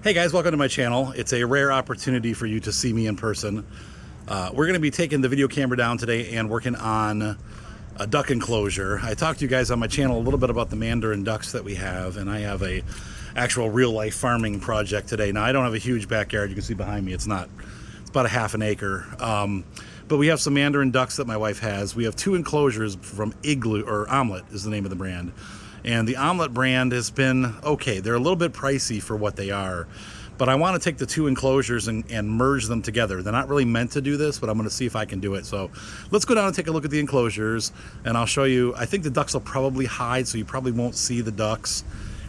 Hey guys, welcome to my channel. It's a rare opportunity for you to see me in person. We're going to be taking the video camera down today and working on a duck enclosure. I talked to you guys on my channel a little bit about the Mandarin ducks that we have, and I have a actual real-life farming project today. Now, I don't have a huge backyard. You can see behind me, it's about a half an acre. But we have some Mandarin ducks that my wife has. We have two enclosures from Igloo, or Omlet is the name of the brand. And the Omlet brand has been okay. They're a little bit pricey for what they are, but I want to take the two enclosures and merge them together. They're not really meant to do this, but I'm going to see if I can do it. So let's go down and take a look at the enclosures, and I'll show you. I think the ducks will probably hide, so you probably won't see the ducks.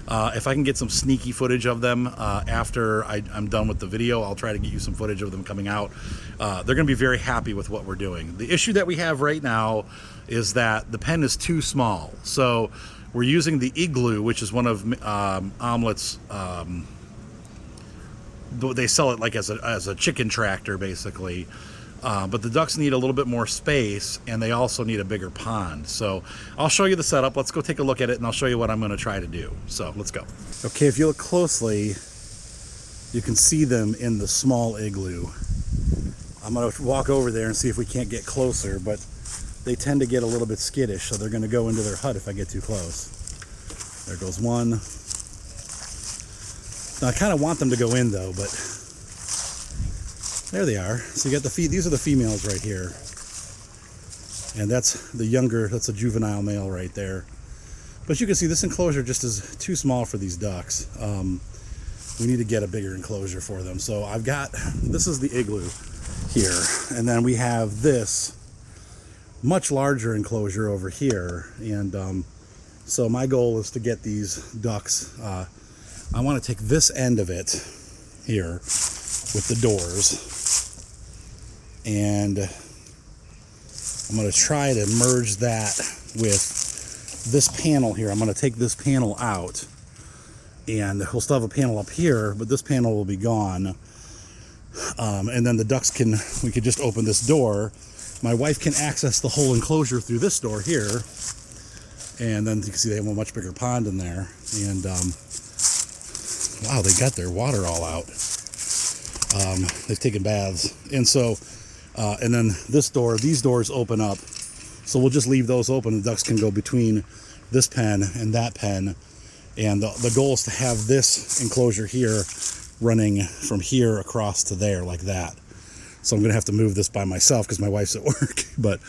If I can get some sneaky footage of them after I'm done with the video, I'll try to get you some footage of them coming out. They're going to be very happy with what we're doing. The issue that we have right now is that the pen is too small. So we're using the Igloo, which is one of Omlet's, they sell it like as a chicken tractor, basically. But the ducks need a little bit more space, and they also need a bigger pond. So I'll show you the setup. Let's go take a look at it, and I'll show you what I'm going to try to do. So let's go. Okay, if you look closely, you can see them in the small Igloo. I'm going to walk over there and see if we can't get closer, but they tend to get a little bit skittish, so they're going to go into their hut if I get too close. There goes one. Now, I kind of want them to go in, though, but there they are. So you got the these are the females right here. And that's the younger, that's a juvenile male right there. But you can see this enclosure just is too small for these ducks. We need to get a bigger enclosure for them. So I've got, this is the Igloo here. And then we have this much larger enclosure over here, and so my goal is to get these ducks. I want to take this end of it here with the doors, and I'm going to try to merge that with this panel here. I'm going to take this panel out, and we'll still have a panel up here, but this panel will be gone. And then the ducks we could just open this door. My wife can access the whole enclosure through this door here, and then you can see they have a much bigger pond in there. And wow, they got their water all out. They've taken baths, and so and then this door, these doors open up, so we'll just leave those open. The ducks can go between this pen and that pen, and the goal is to have this enclosure here running from here across to there like that. So I'm going to have to move this by myself because my wife's at work. But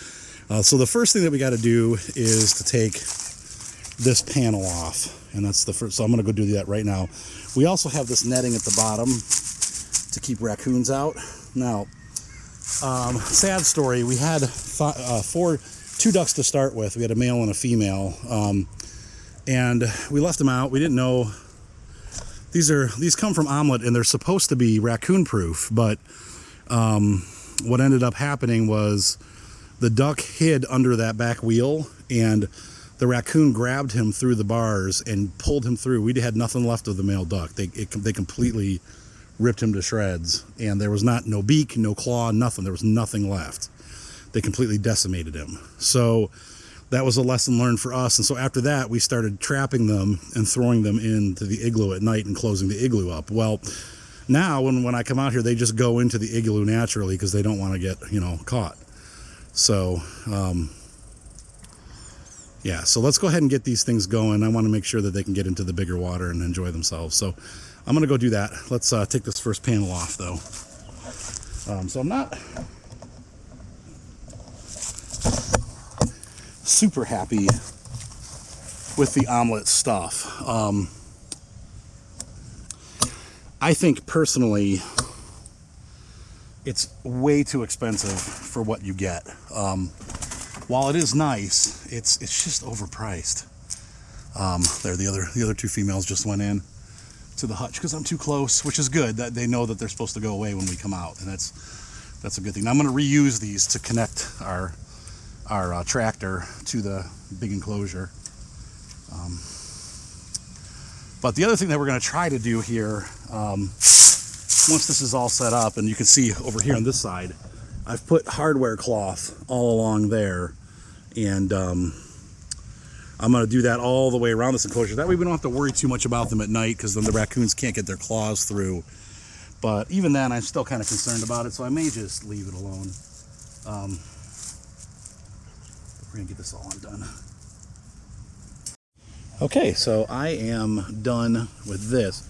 so the first thing that we got to do is to take this panel off, and that's the first. So I'm going to go do that right now. We also have this netting at the bottom to keep raccoons out. Now, sad story. We had two ducks to start with. We had a male and a female, and we left them out. We didn't know. These come from Omlet, and they're supposed to be raccoon proof, but what ended up happening was the duck hid under that back wheel, and the raccoon grabbed him through the bars and pulled him through. We had nothing left of the male duck. They completely ripped him to shreds, and there was no beak, no claw, nothing. There was nothing left. They completely decimated him. So that was a lesson learned for us. And so after that, we started trapping them and throwing them into the Igloo at night and closing the Igloo up. Well, now when I come out here, they just go into the Igloo naturally because they don't want to get, caught. So yeah, so let's go ahead and get these things going. I want to make sure that they can get into the bigger water and enjoy themselves. So I'm going to go do that. Let's take this first panel off, though. So I'm not super happy with the Omlet stuff. I think personally it's way too expensive for what you get. While it is nice, it's just overpriced. There, the other two females just went in to the hutch because I'm too close, which is good. That they know that they're supposed to go away when we come out, and that's a good thing. Now I'm going to reuse these to connect our tractor to the big enclosure. But the other thing that we're going to try to do here, once this is all set up, and you can see over here on this side, I've put hardware cloth all along there, and I'm I'm going to do that all the way around this enclosure. That way we don't have to worry too much about them at night, because then the raccoons can't get their claws through. But even then, I'm still kind of concerned about it, so I may just leave it alone. We're going to get this all undone. Okay, so I am done with this.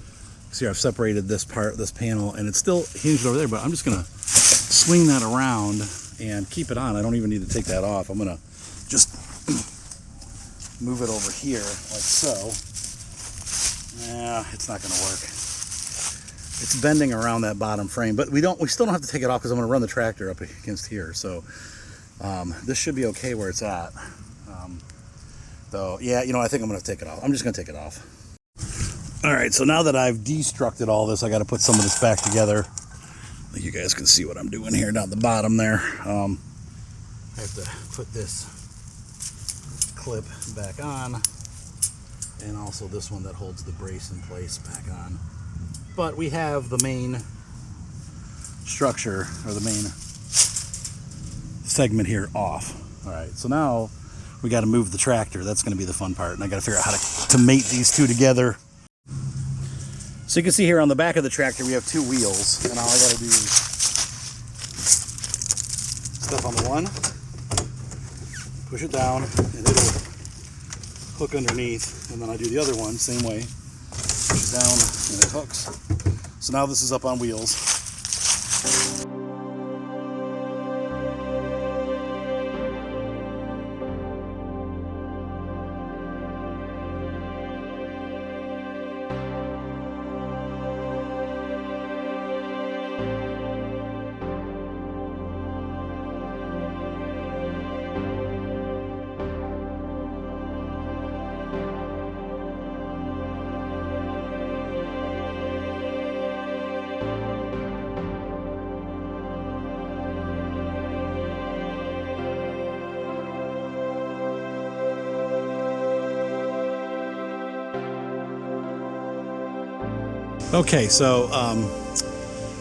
See, I've separated this part, this panel, and it's still hinged over there, but I'm just going to swing that around and keep it on. I don't even need to take that off. I'm going to just move it over here like so. Yeah, it's not going to work. It's bending around that bottom frame, but we still don't have to take it off, because I'm going to run the tractor up against here. So this should be okay where it's at. Though, yeah, you know, I think I'm going to take it off. I'm just going to take it off. All right, so now that I've destructed all this, I got to put some of this back together. I think you guys can see what I'm doing here down the bottom there. I have to put this clip back on, and also this one that holds the brace in place back on. But we have the main structure, or the main segment here, off. All right, so now we got to move the tractor. That's going to be the fun part, and I got to figure out how to mate these two together. So you can see here on the back of the tractor we have two wheels, and all I got to do is step on the one, push it down, and it'll hook underneath, and then I do the other one same way, push it down, and it hooks. So now this is up on wheels. Okay, so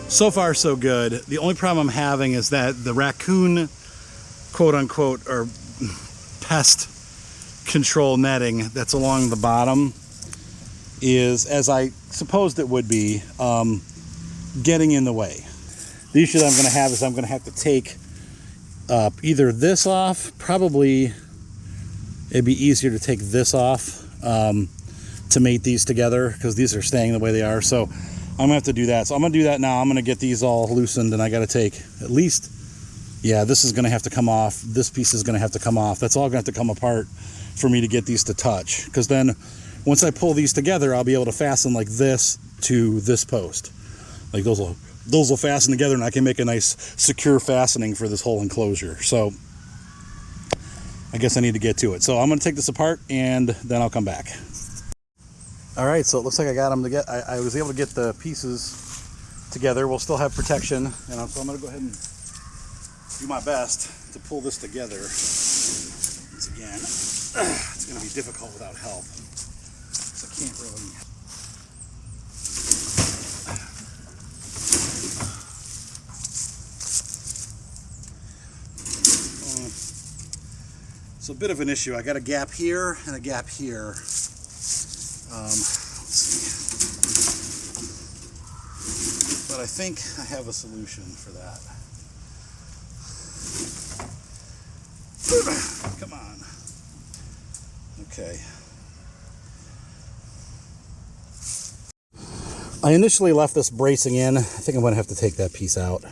so far so good. The only problem I'm having is that the raccoon, quote unquote, or pest control netting that's along the bottom is, as I supposed it would be, getting in the way. The issue that I'm going to have is I'm going to have to take either this off. Probably it'd be easier to take this off to mate these together, because these are staying the way they are. So I'm gonna have to do that. So I'm gonna do that now. I'm gonna get these all loosened, and I gotta take at least, yeah, this is gonna have to come off. This piece is gonna have to come off. That's all gonna have to come apart for me to get these to touch, because then once I pull these together, I'll be able to fasten like this to this post. Like those will fasten together, and I can make a nice secure fastening for this whole enclosure. So I guess I need to get to it. So I'm gonna take this apart, and then I'll come back. All right, so it looks like I got them to I was able to get the pieces together. We'll still have protection, and so I'm going to go ahead and do my best to pull this together. Once again, it's going to be difficult without help, so I can't really. It's a bit of an issue. I got a gap here and a gap here. Let's see. But I think I have a solution for that. Come on. Okay. I initially left this bracing in. I think I'm going to have to take that piece out,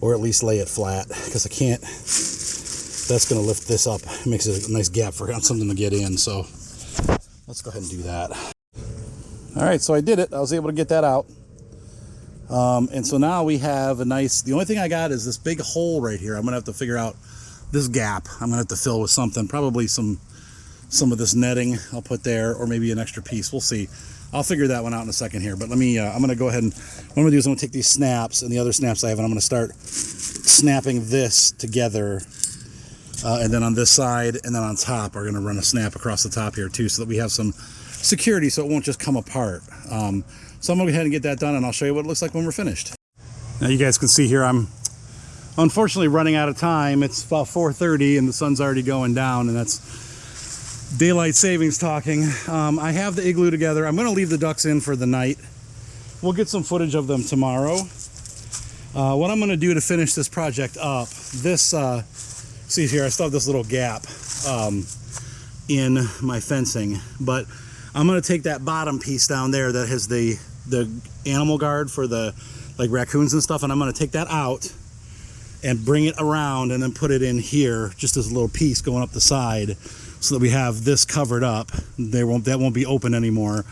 or at least lay it flat, because I can't. That's going to lift this up. It makes it a nice gap for something to get in. So let's go ahead and do that. All right, so I did it. I was able to get that out. And so now we have a nice, the only thing I got is this big hole right here. I'm gonna have to figure out this gap. I'm gonna have to fill with something, probably some of this netting I'll put there, or maybe an extra piece. We'll see. I'll figure that one out in a second here. But let me, I'm gonna go ahead and, what I'm gonna do is I'm gonna take these snaps and the other snaps I have, and I'm gonna start snapping this together. And then on this side and then on top, we're gonna run a snap across the top here too, so that we have some security, so it won't just come apart. So I'm gonna go ahead and get that done, and I'll show you what it looks like when we're finished. Now you guys can see here, I'm unfortunately running out of time. It's about 4:30 and the sun's already going down, and that's Daylight savings talking. I have the igloo together. I'm going to leave the ducks in for the night. We'll get some footage of them tomorrow. What I'm going to do to finish this project up, see here, I still have this little gap in my fencing, but I'm going to take that bottom piece down there that has the animal guard for the like raccoons and stuff, and I'm going to take that out and bring it around and then put it in here just as a little piece going up the side, so that we have this covered up. That won't be open anymore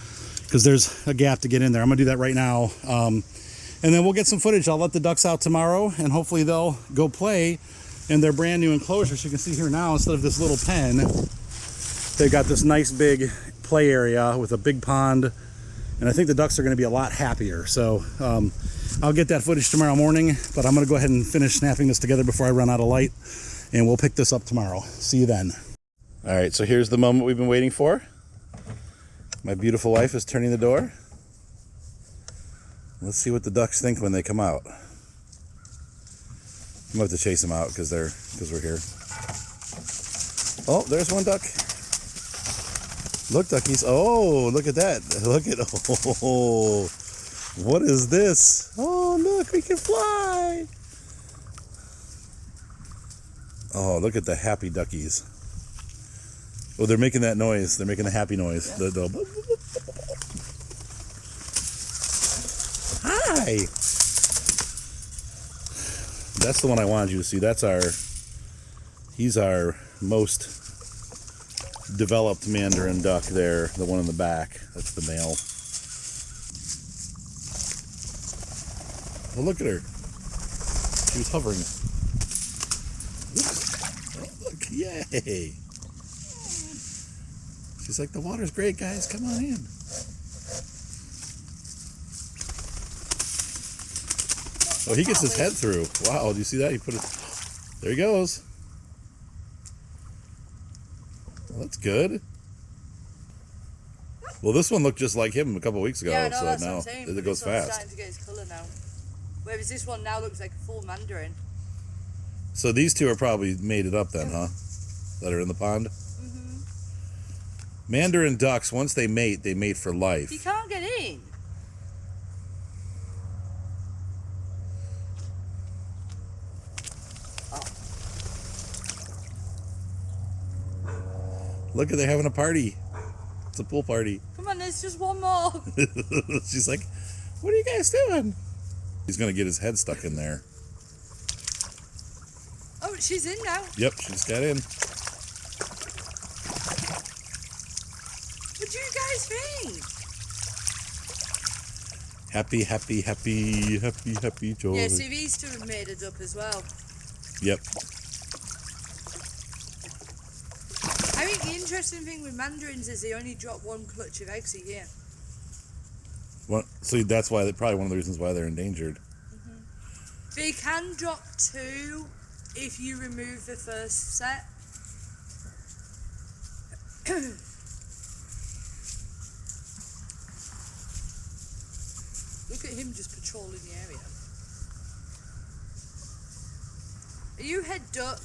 because there's a gap to get in there. I'm gonna do that right now, and then we'll get some footage. I'll let the ducks out tomorrow, and hopefully they'll go play in their brand new enclosures. You can see here now, instead of this little pen, they've got this nice big play area with a big pond, and I think the ducks are going to be a lot happier. So I'll get that footage tomorrow morning, but I'm going to go ahead and finish snapping this together before I run out of light, and we'll pick this up tomorrow. See you then. All right, so here's the moment we've been waiting for. My beautiful wife is turning the door. Let's see what the ducks think when they come out. I'm gonna have to chase them out because we're here. Oh, there's one duck. Look, duckies. Oh, look at that. Look at, oh, what is this? Oh, look, we can fly. Oh, look at the happy duckies. Oh, they're making that noise. They're making the happy noise. Yeah. Hi. That's the one I wanted you to see. He's our most developed Mandarin duck there. The one in the back. That's the male. Oh, look at her. She was hovering. Oh, look. Yay. She's like, the water's great, guys. Come on in. Oh, he gets his head through. Wow, do you see that? He put it. There he goes. Well, that's good. Well, this one looked just like him a couple weeks ago, yeah, no, so that's now what I'm saying, it goes fast. Starting to get his colour now. Whereas this one now looks like a full Mandarin. So these two are probably mated up then, huh? That are in the pond? Mandarin ducks, once they mate for life. You can't get in. Oh. Look, they're having a party. It's a pool party. Come on, there's just one more. She's like, what are you guys doing? He's going to get his head stuck in there. Oh, she's in now. Yep, she's got in. What do you guys think? Happy joy. Yeah, see, these two have made it up as well. Yep. I think the interesting thing with Mandarins is they only drop one clutch of eggs a year. Well, so that's why probably one of the reasons why they're endangered. They can drop two if you remove the first set. Look at him just patrolling the area. Are you head duck?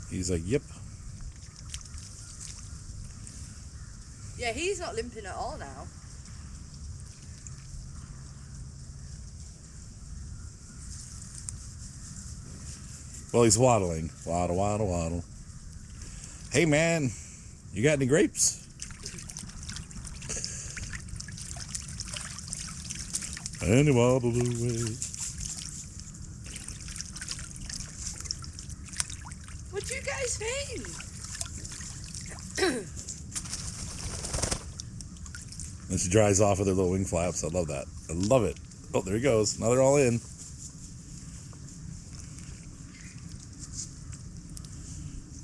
He's like, yep. Yeah, he's not limping at all now. Well, he's waddling. Waddle, waddle, waddle. Hey, man, you got any grapes? And he waddled away. What do you guys think? And she dries off with her little wing flaps. I love that. I love it. Oh, there he goes. Now they're all in.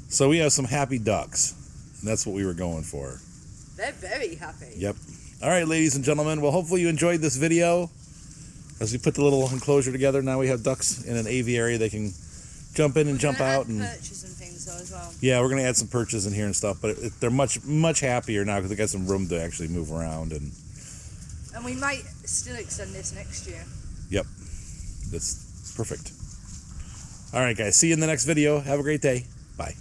So we have some happy ducks. And that's what we were going for. They're very happy. Yep. All right, ladies and gentlemen. Well, hopefully you enjoyed this video. As we put the little enclosure together, now we have ducks in an aviary. They can jump in and jump out. And perches and things though as well. Yeah, we're going to add some perches in here and stuff. But they're much happier now because they got some room to actually move around. And we might still extend this next year. Yep. That's perfect. All right, guys. See you in the next video. Have a great day. Bye.